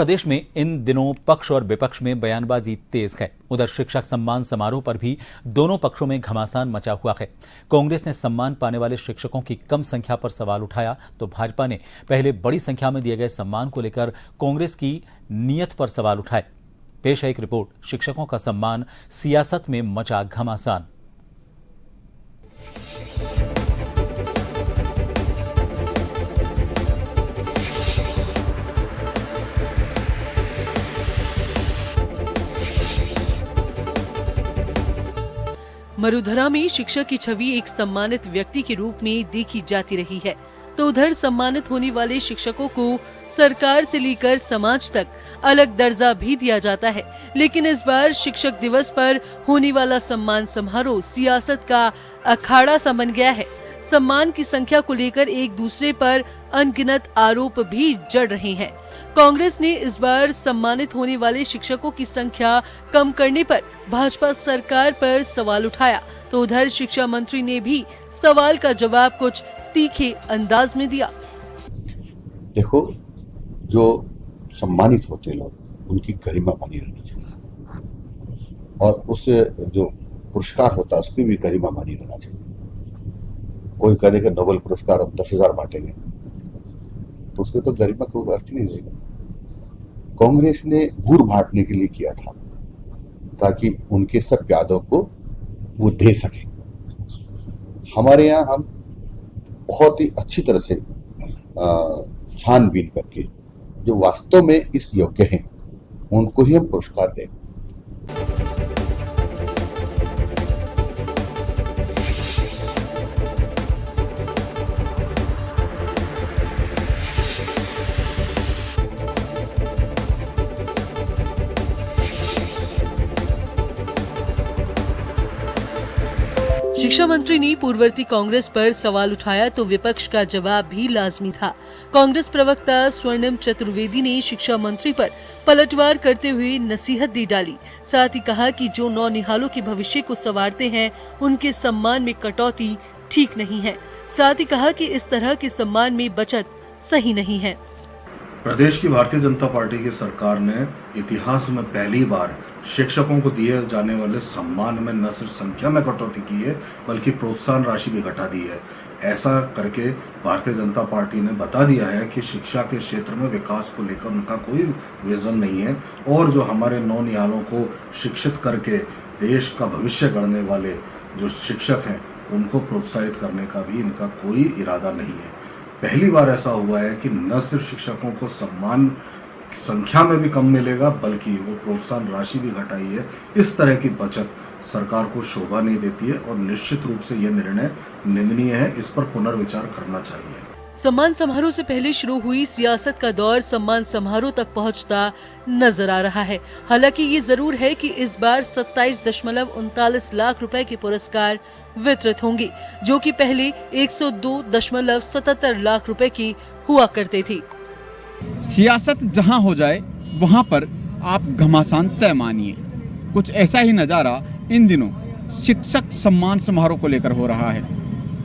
प्रदेश में इन दिनों पक्ष और विपक्ष में बयानबाजी तेज है। उधर शिक्षक सम्मान समारोह पर भी दोनों पक्षों में घमासान मचा हुआ है। कांग्रेस ने सम्मान पाने वाले शिक्षकों की कम संख्या पर सवाल उठाया तो भाजपा ने पहले बड़ी संख्या में दिए गए सम्मान को लेकर कांग्रेस की नीयत पर सवाल उठाए। पेश है एक रिपोर्ट, शिक्षकों का सम्मान, सियासत में मचा घमासान। मरुधरा में शिक्षक की छवि एक सम्मानित व्यक्ति के रूप में देखी जाती रही है, तो उधर सम्मानित होने वाले शिक्षकों को सरकार से लेकर समाज तक अलग दर्जा भी दिया जाता है। लेकिन इस बार शिक्षक दिवस पर होने वाला सम्मान समारोह सियासत का अखाड़ा सा बन गया है। सम्मान की संख्या को लेकर एक दूसरे पर अनगिनत आरोप भी जड़ रहे हैं। कांग्रेस ने इस बार सम्मानित होने वाले शिक्षकों की संख्या कम करने पर भाजपा सरकार पर सवाल उठाया, तो उधर शिक्षा मंत्री ने भी सवाल का जवाब कुछ तीखे अंदाज में दिया। देखो, जो सम्मानित होते लोग उनकी गरिमा बनी रहनी चाहिए और उस जो पुरस्कार होता है उसकी भी गरिमा बनी रहना चाहिए। कोई कह दे कि नोबेल पुरस्कार हम 10,000 बांटेंगे तो उसके तो गरिमा कोई अर्थ नहीं रहेगा। कांग्रेस ने गुड़ बांटने के लिए किया था ताकि उनके सब यादों को वो दे सके। हमारे यहाँ हम बहुत ही अच्छी तरह से छानबीन करके जो वास्तव में इस योग्य हैं उनको ही हम पुरस्कार दें। शिक्षा मंत्री ने पूर्ववर्ती कांग्रेस पर सवाल उठाया तो विपक्ष का जवाब भी लाजमी था। कांग्रेस प्रवक्ता स्वर्णिम चतुर्वेदी ने शिक्षा मंत्री पर पलटवार करते हुए नसीहत दी डाली। साथ ही कहा कि जो नौनिहालों के भविष्य को संवारते हैं उनके सम्मान में कटौती ठीक नहीं है। साथ ही कहा कि इस तरह के सम्मान में बचत सही नहीं है। प्रदेश की भारतीय जनता पार्टी की सरकार ने इतिहास में पहली बार शिक्षकों को दिए जाने वाले सम्मान में न सिर्फ संख्या में कटौती की है बल्कि प्रोत्साहन राशि भी घटा दी है। ऐसा करके भारतीय जनता पार्टी ने बता दिया है कि शिक्षा के क्षेत्र में विकास को लेकर उनका कोई विजन नहीं है और जो हमारे नौनिहालों को शिक्षित करके देश का भविष्य गढ़ने वाले जो शिक्षक हैं उनको प्रोत्साहित करने का भी इनका कोई इरादा नहीं है। पहली बार ऐसा हुआ है कि न सिर्फ शिक्षकों को सम्मान संख्या में भी कम मिलेगा बल्कि वो प्रोत्साहन राशि भी घटाई है। इस तरह की बचत सरकार को शोभा नहीं देती है और निश्चित रूप से यह निर्णय निंदनीय है। इस पर पुनर्विचार करना चाहिए। सम्मान समारोह से पहले शुरू हुई सियासत का दौर सम्मान समारोह तक पहुंचता नजर आ रहा है। हालांकि ये जरूर है कि इस बार 27.39 लाख रुपए के पुरस्कार वितरित होंगे, जो कि पहले 102.77 लाख रुपए की हुआ करते थे। सियासत जहां हो जाए वहां पर आप घमासान तय मानिए। कुछ ऐसा ही नजारा इन दिनों शिक्षक सम्मान समारोह को लेकर हो रहा है।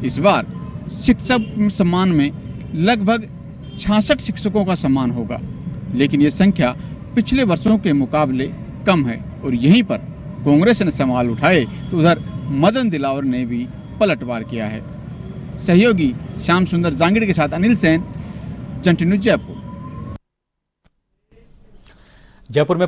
इस बार शिक्षक सम्मान में लगभग 66 शिक्षकों का सम्मान होगा, लेकिन ये संख्या पिछले वर्षों के मुकाबले कम है और यहीं पर कांग्रेस ने सवाल उठाए तो उधर मदन दिलावर ने भी पलटवार किया है। सहयोगी श्याम सुंदर जांगिड़ के साथ अनिल सेन, जंटी न्यूज़, जयपुर। जयपुर में